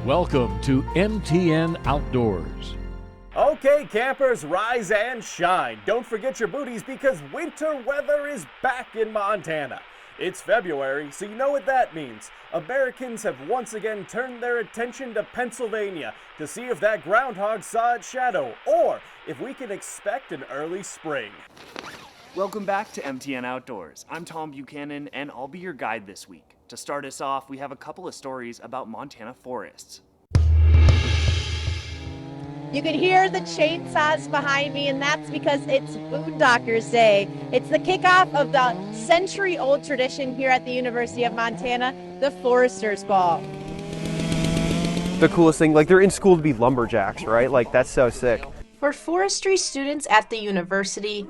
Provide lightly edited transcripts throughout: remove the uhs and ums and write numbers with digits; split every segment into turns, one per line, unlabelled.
Welcome to MTN Outdoors.
Okay, campers, rise and shine. Don't forget your booties because winter weather is back in Montana. It's February, so you know what that means. Americans have once again turned their attention to Pennsylvania to see if that groundhog saw its shadow or if we can expect an early spring.
Welcome back to MTN Outdoors. I'm Tom Buchanan, and I'll be your guide this week. To start us off, we have a couple of stories about Montana forests.
You can hear the chainsaws behind me, and that's because it's Boondockers Day. It's the kickoff of the century-old tradition here at the University of Montana, the Foresters Ball.
The coolest thing, like they're in school to be lumberjacks, right? Like that's so sick.
For forestry students at the university,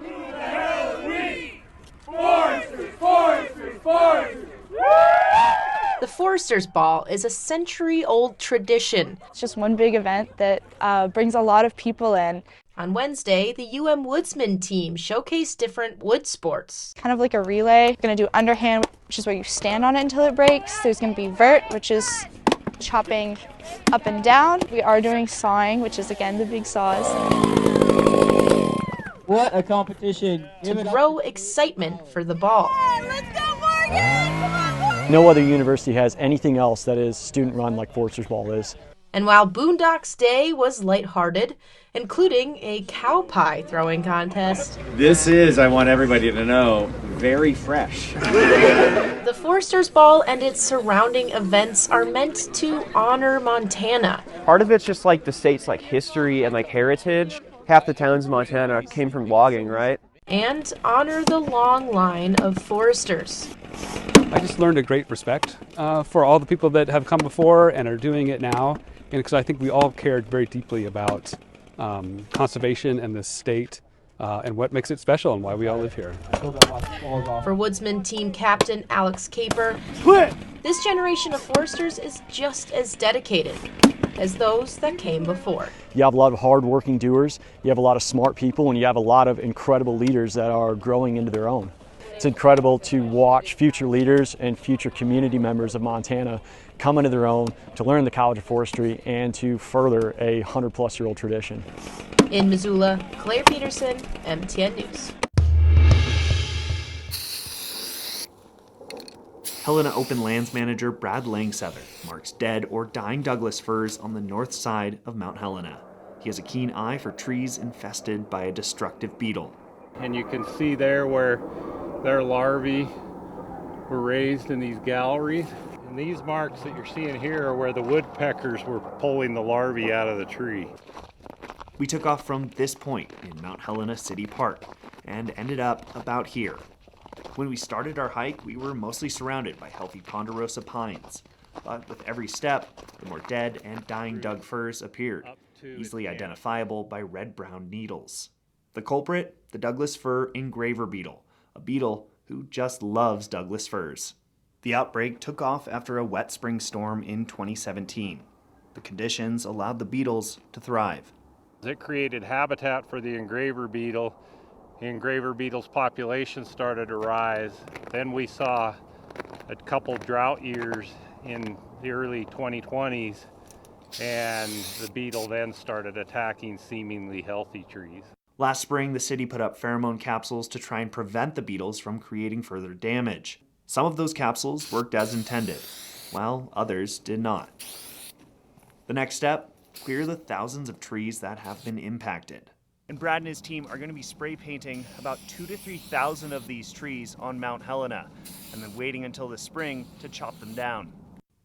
the Foresters Ball is a century-old tradition.
It's just one big event that brings a lot of people in.
On Wednesday, the Woodsman team showcased different wood sports.
Kind of like a relay. We're going to do underhand, which is where you stand on it until it breaks. There's going to be vert, which is chopping up and down. We are doing sawing, which is, again, the big saws.
What a competition.
To grow excitement for the ball. Let's go, Morgan! Come on, Morgan!
No other university has anything else that is student-run like Foresters Ball is.
And while Boondocks Day was lighthearted, including a cow pie throwing contest,
this is, I want everybody to know, very fresh.
The Foresters Ball and its surrounding events are meant to honor Montana.
Part of it's just like the state's like history and like heritage. Half the towns in Montana came from logging, right?
And honor the long line of foresters.
I just learned a great respect for all the people that have come before and are doing it now, and because I think we all cared very deeply about conservation and the state and what makes it special and why we all live here.
For Woodsman team captain Alex Caper, this generation of foresters is just as dedicated as those that came before.
You have a lot of hard-working doers, you have a lot of smart people, and you have a lot of incredible leaders that are growing into their own. It's incredible to watch future leaders and future community members of Montana come into their own, to learn the College of Forestry, and to further a 100-plus-year-old tradition.
In Missoula, Claire Peterson, MTN News.
Helena Open Lands Manager Brad Langsether marks dead or dying Douglas firs on the north side of Mount Helena. He has a keen eye for trees infested by a destructive beetle.
And you can see there where their larvae were raised in these galleries. And these marks that you're seeing here are where the woodpeckers were pulling the larvae out of the tree.
We took off from this point in Mount Helena City Park and ended up about here. When we started our hike, we were mostly surrounded by healthy ponderosa pines. But with every step, the more dead and dying Doug firs appeared, easily identifiable by red-brown needles. The culprit, the Douglas fir engraver beetle, a beetle who just loves Douglas firs. The outbreak took off after a wet spring storm in 2017. The conditions allowed the beetles to thrive.
It created habitat for the engraver beetle. The engraver beetle's population started to rise. Then we saw a couple drought years in the early 2020s, and the beetle then started attacking seemingly healthy trees.
Last spring, the city put up pheromone capsules to try and prevent the beetles from creating further damage. Some of those capsules worked as intended, while others did not. The next step, clear the thousands of trees that have been impacted. And Brad and his team are going to be spray painting about 2,000 to 3,000 of these trees on Mount Helena, and then waiting until the spring to chop them down.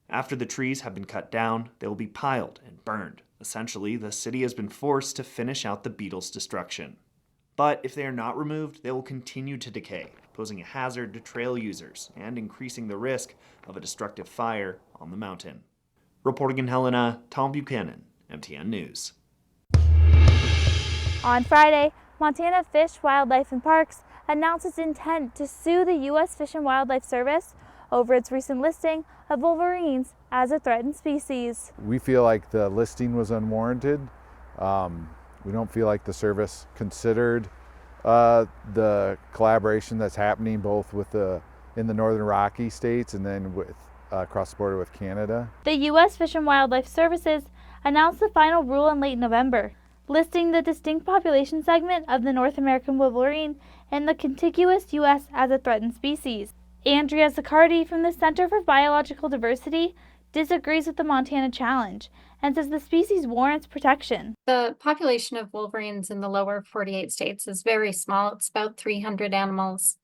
After the trees have been cut down, they will be piled and burned. Essentially, the city has been forced to finish out the beetles' destruction. But if they are not removed, they will continue to decay, posing a hazard to trail users and increasing the risk of a destructive fire on the mountain. Reporting in Helena, Tom Buchanan, MTN News.
On Friday, Montana Fish, Wildlife and Parks announced its intent to sue the U.S. Fish and Wildlife Service over its recent listing of wolverines as a threatened species.
We feel like the listing was unwarranted. We don't feel like the service considered the collaboration that's happening both with in the Northern Rocky states and then with across the border with Canada.
The U.S. Fish and Wildlife Services announced the final rule in late November, listing the distinct population segment of the North American wolverine in the contiguous U.S. as a threatened species. Andrea Zaccardi from the Center for Biological Diversity disagrees with the Montana challenge and says the species warrants protection.
The population of wolverines in the lower 48 states is very small. It's about 300 animals.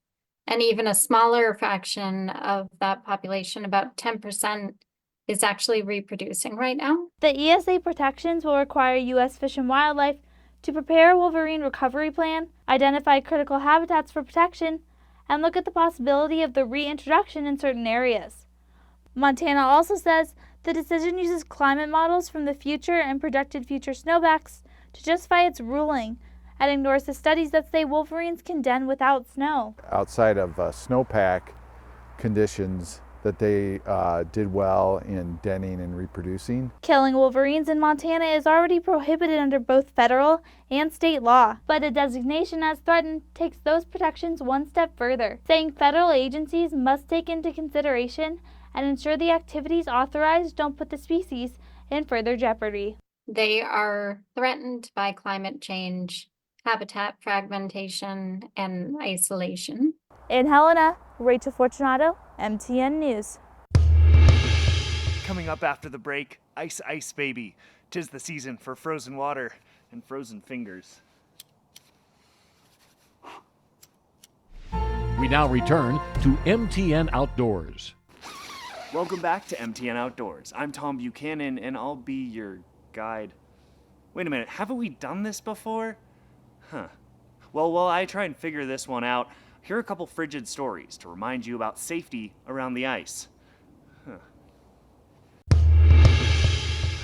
And even a smaller fraction of that population, about 10%, is actually reproducing right now.
The ESA protections will require U.S. Fish and Wildlife to prepare a wolverine recovery plan, identify critical habitats for protection, and look at the possibility of the reintroduction in certain areas. Montana also says the decision uses climate models from the future and projected future snowbacks to justify its ruling, and ignores the studies that say wolverines can den without snow.
Outside of snowpack conditions, that they did well in denning and reproducing.
Killing wolverines in Montana is already prohibited under both federal and state law, but a designation as threatened takes those protections one step further, saying federal agencies must take into consideration and ensure the activities authorized don't put the species in further jeopardy.
They are threatened by climate change, habitat fragmentation, and isolation.
In Helena, Rachel Fortunato, MTN News.
Coming up after the break, Ice Ice Baby. 'Tis the season for frozen water and frozen fingers.
We now return to MTN Outdoors.
Welcome back to MTN Outdoors. I'm Tom Buchanan, and I'll be your guide. Wait a minute, haven't we done this before? Huh. Well, while I try and figure this one out, here are a couple frigid stories to remind you about safety around the ice.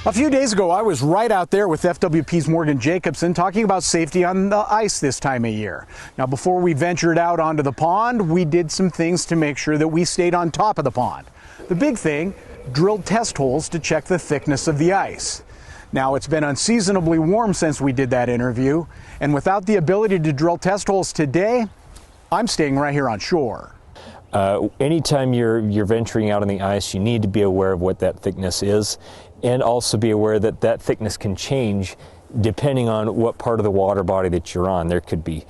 A few days ago, I was right out there with FWP's Morgan Jacobson talking about safety on the ice this time of year. Now, before we ventured out onto the pond, we did some things to make sure that we stayed on top of the pond. The big thing, drilled test holes to check the thickness of the ice. Now, it's been unseasonably warm since we did that interview, and without the ability to drill test holes today, I'm staying right here on shore.
Anytime you're venturing out on the ice, you need to be aware of what that thickness is, and also be aware that that thickness can change depending on what part of the water body that you're on. There could be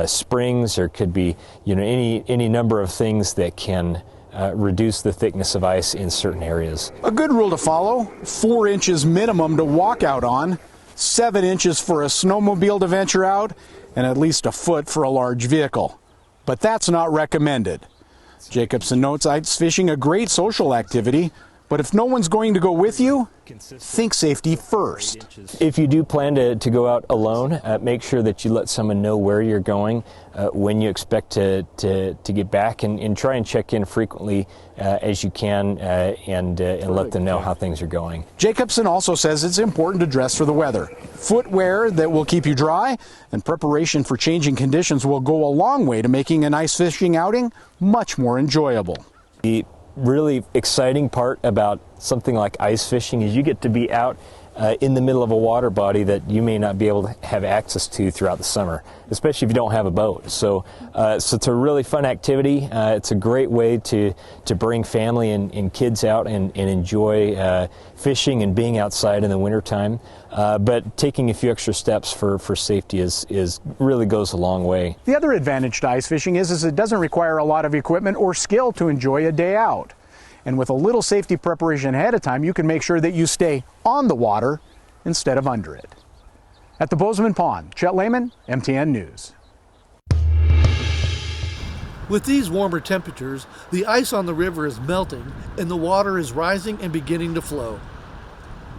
springs, there could be any number of things that can reduce the thickness of ice in certain areas.
A good rule to follow: 4 inches minimum to walk out on, 7 inches for a snowmobile to venture out, and at least a foot for a large vehicle. But that's not recommended. Jacobson notes ice fishing a great social activity, but if no one's going to go with you, think safety first.
If you do plan to go out alone, make sure that you let someone know where you're going, when you expect to get back, and try and check in frequently as you can, and let them know how things are going.
Jacobson also says it's important to dress for the weather. Footwear that will keep you dry and preparation for changing conditions will go a long way to making an ice fishing outing much more enjoyable.
The really exciting part about something like ice fishing is you get to be out in the middle of a water body that you may not be able to have access to throughout the summer, especially if you don't have a boat. So it's a really fun activity. It's a great way to bring family and kids out and enjoy fishing and being outside in the wintertime. But taking a few extra steps for safety is really goes a long way.
The other advantage to ice fishing is it doesn't require a lot of equipment or skill to enjoy a day out. And with a little safety preparation ahead of time, you can make sure that you stay on the water instead of under it. At the Bozeman Pond, Chet Lehman, MTN News.
With these warmer temperatures, the ice on the river is melting and the water is rising and beginning to flow.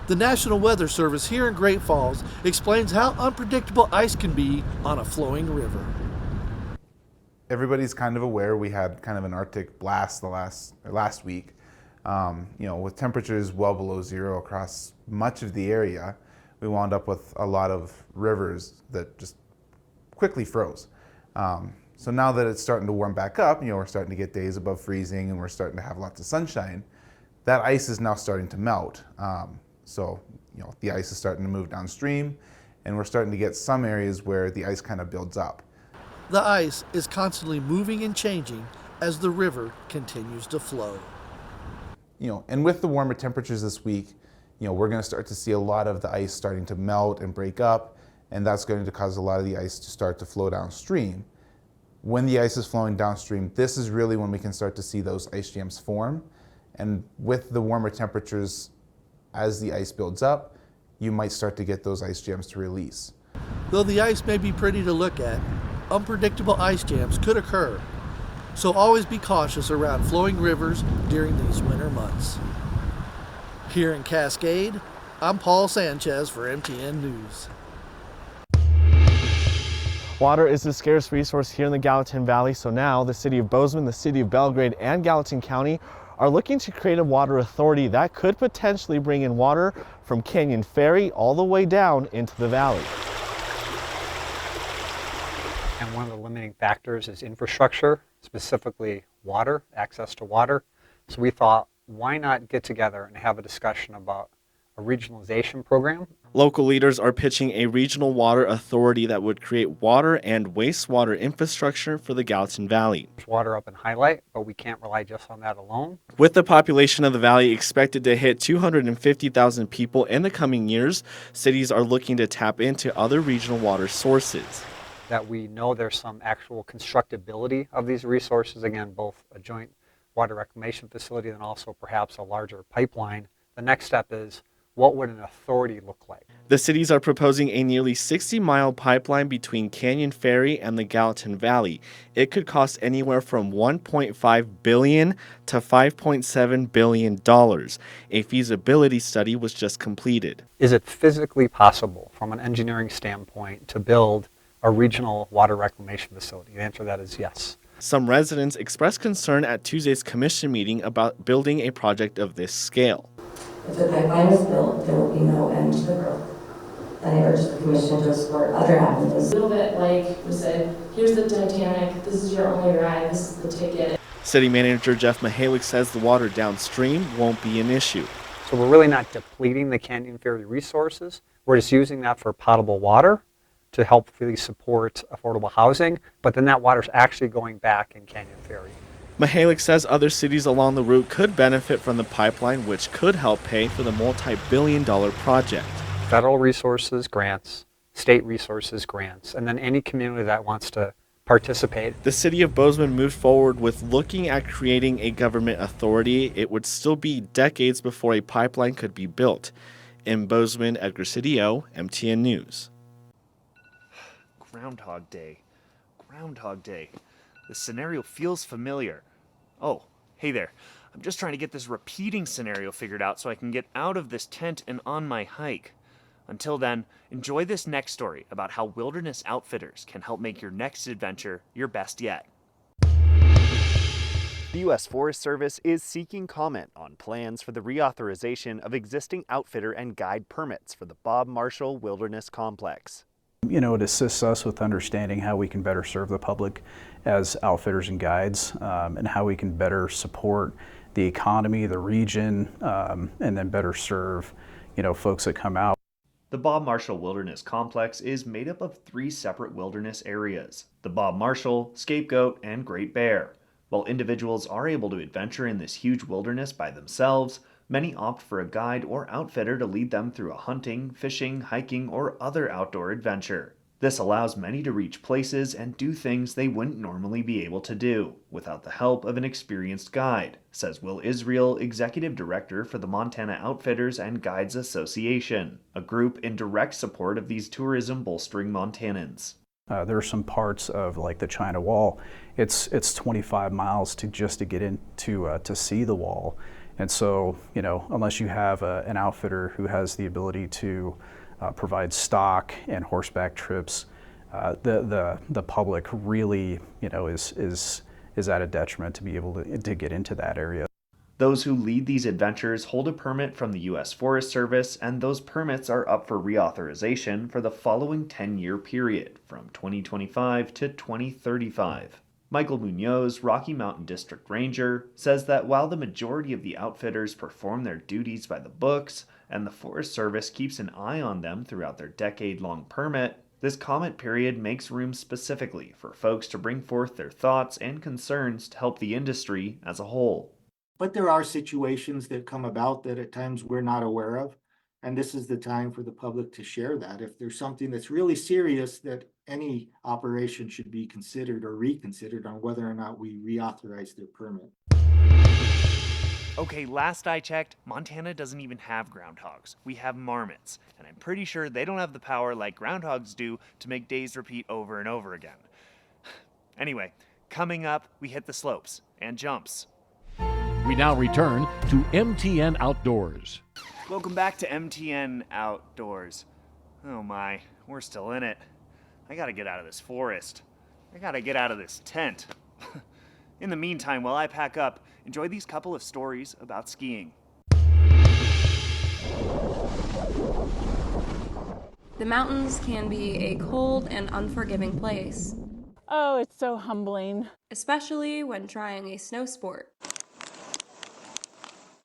The National Weather Service here in Great Falls explains how unpredictable ice can be on a flowing river.
Everybody's kind of aware we had kind of an Arctic blast last week. With temperatures well below zero across much of the area, we wound up with a lot of rivers that just quickly froze. So now that it's starting to warm back up, we're starting to get days above freezing and we're starting to have lots of sunshine, that ice is now starting to melt. So the ice is starting to move downstream and we're starting to get some areas where the ice kind of builds up.
The ice is constantly moving and changing as the river continues to flow.
And with the warmer temperatures this week, we're going to start to see a lot of the ice starting to melt and break up, and that's going to cause a lot of the ice to start to flow downstream. When the ice is flowing downstream, this is really when we can start to see those ice jams form. And with the warmer temperatures, as the ice builds up, you might start to get those ice jams to release.
Though the ice may be pretty to look at, unpredictable ice jams could occur. So always be cautious around flowing rivers during these winter months. Here in Cascade, I'm Paul Sanchez for MTN News.
Water is a scarce resource here in the Gallatin Valley, so now the City of Bozeman, the City of Belgrade, and Gallatin County are looking to create a water authority that could potentially bring in water from Canyon Ferry all the way down into the valley.
And one of the limiting factors is infrastructure, specifically water, access to water. So we thought, why not get together and have a discussion about a regionalization program?
Local leaders are pitching a regional water authority that would create water and wastewater infrastructure for the Gallatin Valley.
There's water up in Highlight, but we can't rely just on that alone.
With the population of the valley expected to hit 250,000 people in the coming years, cities are looking to tap into other regional water sources.
That we know there's some actual constructability of these resources, again, both a joint water reclamation facility and also perhaps a larger pipeline. The next step is, what would an authority look like?
The cities are proposing a nearly 60-mile pipeline between Canyon Ferry and the Gallatin Valley. It could cost anywhere from $1.5 billion to $5.7 billion. A feasibility study was just completed.
Is it physically possible from an engineering standpoint to build a regional water reclamation facility? The answer to that is yes.
Some residents expressed concern at Tuesday's commission meeting about building a project of this scale.
If the pipeline is built, there will be no end to the growth. And I urge the Commission to explore other avenues.
A little bit like we said, here's the Titanic, this is your only ride, this is the ticket.
City Manager Jeff Mihalik says the water downstream won't be an issue.
So we're really not depleting the Canyon Ferry resources. We're just using that for potable water to help really support affordable housing, but then that water's actually going back in Canyon Ferry.
Mihalik says other cities along the route could benefit from the pipeline, which could help pay for the multi-billion-dollar project.
Federal resources, grants, state resources, grants, and then any community that wants to participate.
The City of Bozeman moved forward with looking at creating a government authority. It would still be decades before a pipeline could be built. In Bozeman, Edgar Cedillo, MTN News.
Groundhog Day. Groundhog Day. The scenario feels familiar. Oh, hey there. I'm just trying to get this repeating scenario figured out so I can get out of this tent and on my hike. Until then, enjoy this next story about how Wilderness Outfitters can help make your next adventure your best yet. The U.S. Forest Service is seeking comment on plans for the reauthorization of existing outfitter and guide permits for the Bob Marshall Wilderness Complex.
It assists us with understanding how we can better serve the public as outfitters and guides, and how we can better support the economy, the region, and then better serve, folks that come out.
The Bob Marshall Wilderness Complex is made up of 3 separate wilderness areas: the Bob Marshall, Scapegoat, and Great Bear. While individuals are able to adventure in this huge wilderness by themselves, many opt for a guide or outfitter to lead them through a hunting, fishing, hiking, or other outdoor adventure. This allows many to reach places and do things they wouldn't normally be able to do without the help of an experienced guide, says Will Israel, Executive Director for the Montana Outfitters and Guides Association, a group in direct support of these tourism-bolstering Montanans.
There are some parts of like the China Wall. It's 25 miles to get in to see the wall. And so, unless you have an outfitter who has the ability to provide stock and horseback trips, the public really, is at a detriment to be able to get into that area.
Those who lead these adventures hold a permit from the U.S. Forest Service, and those permits are up for reauthorization for the following 10-year period, from 2025 to 2035. Michael Munoz, Rocky Mountain District Ranger, says that while the majority of the outfitters perform their duties by the books, and the Forest Service keeps an eye on them throughout their decade-long permit, this comment period makes room specifically for folks to bring forth their thoughts and concerns to help the industry as a whole.
But there are situations that come about that at times we're not aware of. And this is the time for the public to share that. If there's something that's really serious, that any operation should be considered or reconsidered on whether or not we reauthorize their permit.
Okay, last I checked, Montana doesn't even have groundhogs. We have marmots, and I'm pretty sure they don't have the power like groundhogs do to make days repeat over and over again. Anyway, coming up, we hit the slopes and jumps.
We now return to MTN Outdoors.
Welcome back to MTN Outdoors. Oh my, we're still in it. I gotta get out of this forest. I gotta get out of this tent. In the meantime, while I pack up, enjoy these couple of stories about skiing.
The mountains can be a cold and unforgiving place.
Oh, it's so humbling.
Especially when trying a snow sport.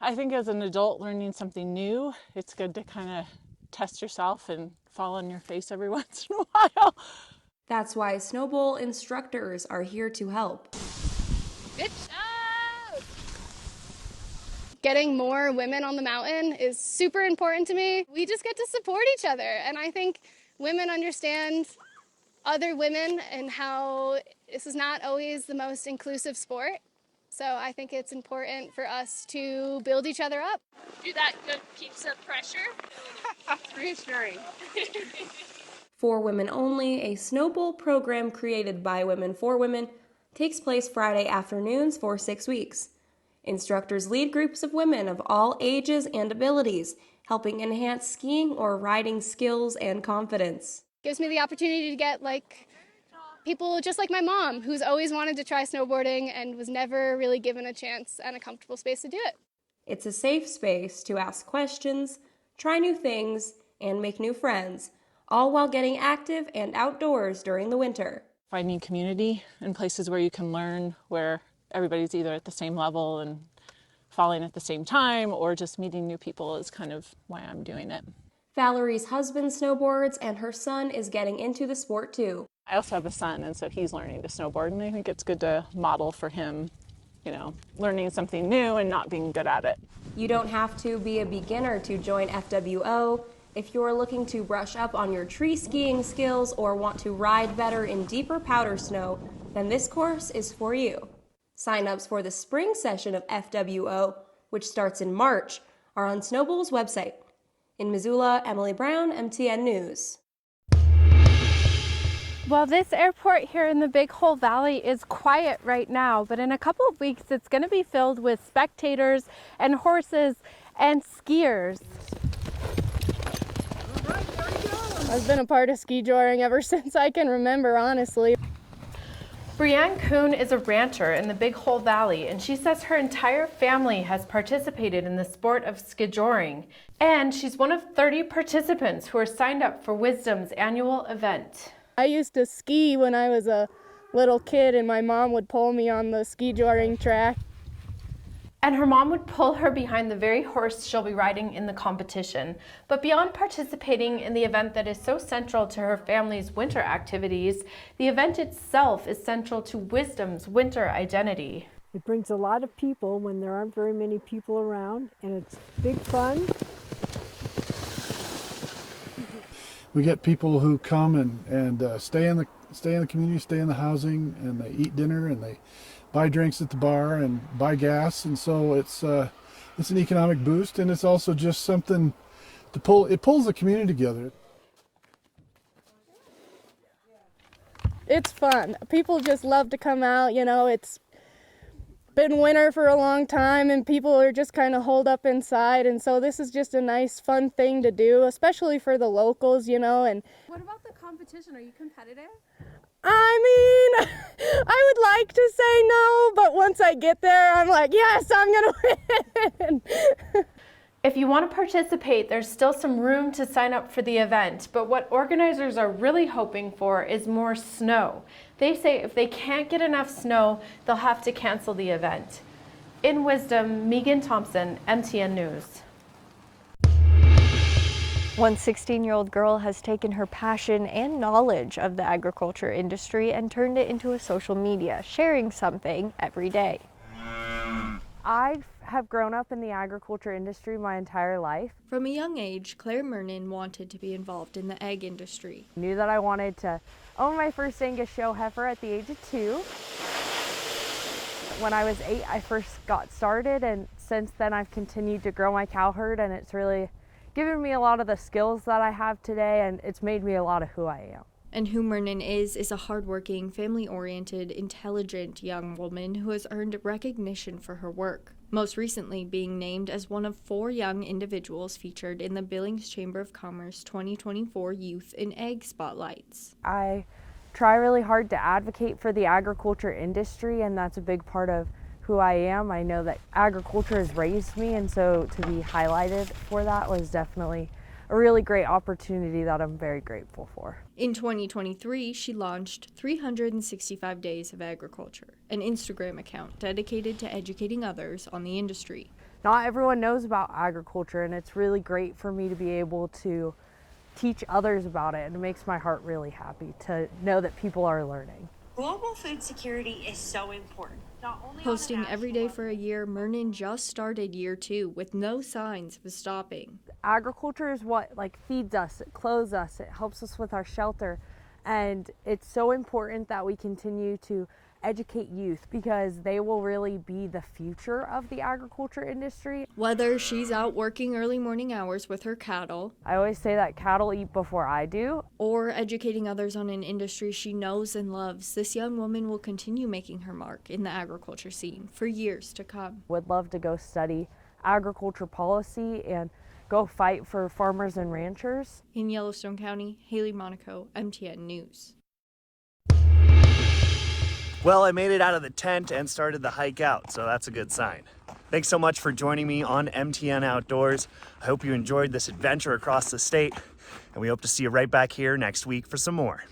I think as an adult learning something new, it's good to kind of test yourself and fall on your face every once in a while.
That's why Snow Bowl instructors are here to help.
Getting more women on the mountain is super important to me. We just get to support each other, and I think women understand other women and how this is not always the most inclusive sport. So I think it's important for us to build each other up.
Do that good keeps up pressure. It's reassuring.
For Women Only, a Snow Bowl program created by women for women, takes place Friday afternoons for 6 weeks. Instructors lead groups of women of all ages and abilities, helping enhance skiing or riding skills and confidence.
Gives me the opportunity to get people just like my mom, who's always wanted to try snowboarding and was never really given a chance and a comfortable space to do it.
It's a safe space to ask questions, try new things, and make new friends, all while getting active and outdoors during the winter.
Finding community and places where you can learn, where everybody's either at the same level and falling at the same time, or just meeting new people is kind of why I'm doing it.
Valerie's husband snowboards, and her son is getting into the sport too.
I also have a son, and so he's learning to snowboard, and I think it's good to model for him, learning something new and not being good at it.
You don't have to be a beginner to join FWO. If you're looking to brush up on your tree skiing skills or want to ride better in deeper powder snow, then this course is for you. Sign-ups for the spring session of FWO, which starts in March, are on Snow Bowl's website. In Missoula, Emily Brown, MTN News.
Well, this airport here in the Big Hole Valley is quiet right now, but in a couple of weeks it's going to be filled with spectators and horses and skiers.
I've been a part of ski joring ever since I can remember, honestly.
Brianne Kuhn is a rancher in the Big Hole Valley, and she says her entire family has participated in the sport of skijoring. And she's one of 30 participants who are signed up for Wisdom's annual event.
I used to ski when I was a little kid, and my mom would pull me on the ski joring track.
And her mom would pull her behind the very horse she'll be riding in the competition. But beyond participating in the event that is so central to her family's winter activities, the event itself is central to Wisdom's winter identity.
It brings a lot of people when there aren't very many people around, and it's big fun.
We get people who come and stay in the community, stay in the housing, and they eat dinner and they buy drinks at the bar and buy gas, and so it's an economic boost, and it's also just something to pulls the community together.
It's fun. People just love to come out. It's been winter for a long time and people are just kind of holed up inside, and so this is just a nice fun thing to do, especially for the locals, And
what about the competition? Are you competitive?
I mean, I would like to say no, but once I get there, I'm like, yes, I'm gonna win.
If you want to participate, there's still some room to sign up for the event, but what organizers are really hoping for is more snow. They say if they can't get enough snow, they'll have to cancel the event. In Wisdom, Megan Thompson, MTN News.
One 16-year-old girl has taken her passion and knowledge of the agriculture industry and turned it into a social media, sharing something every day. I have grown up in the agriculture industry my entire life.
From a young age, Claire Mernon wanted to be involved in the egg industry.
I knew that I wanted to own my first Angus show heifer at the age of 2. When I was 8, I first got started, and since then I've continued to grow my cow herd, and it's really given me a lot of the skills that I have today, and it's made me a lot of who I am.
And who Mernon is a hardworking, family-oriented, intelligent young woman who has earned recognition for her work, most recently being named as one of 4 young individuals featured in the Billings Chamber of Commerce 2024 Youth in Egg Spotlights.
I try really hard to advocate for the agriculture industry, and that's a big part of who I am. I know that agriculture has raised me, and so to be highlighted for that was definitely a really great opportunity that I'm very grateful for.
In 2023, she launched 365 Days of Agriculture, an Instagram account dedicated to educating others on the industry.
Not everyone knows about agriculture, and it's really great for me to be able to teach others about it, and it makes my heart really happy to know that people are learning.
Global food security is so important. Not only
Posting every day for a year, Mernon just started year 2 with no signs of stopping.
Agriculture is what feeds us, it clothes us, it helps us with our shelter, and it's so important that we continue to educate youth because they will really be the future of the agriculture industry.
Whether she's out working early morning hours with her cattle,
I always say that cattle eat before I do,
or educating others on an industry she knows and loves, this young woman will continue making her mark in the agriculture scene for years to come.
Would love to go study agriculture policy and go fight for farmers and ranchers.
In Yellowstone County, Haley Monaco, MTN News.
Well, I made it out of the tent and started the hike out, so that's a good sign. Thanks so much for joining me on MTN Outdoors. I hope you enjoyed this adventure across the state, and we hope to see you right back here next week for some more.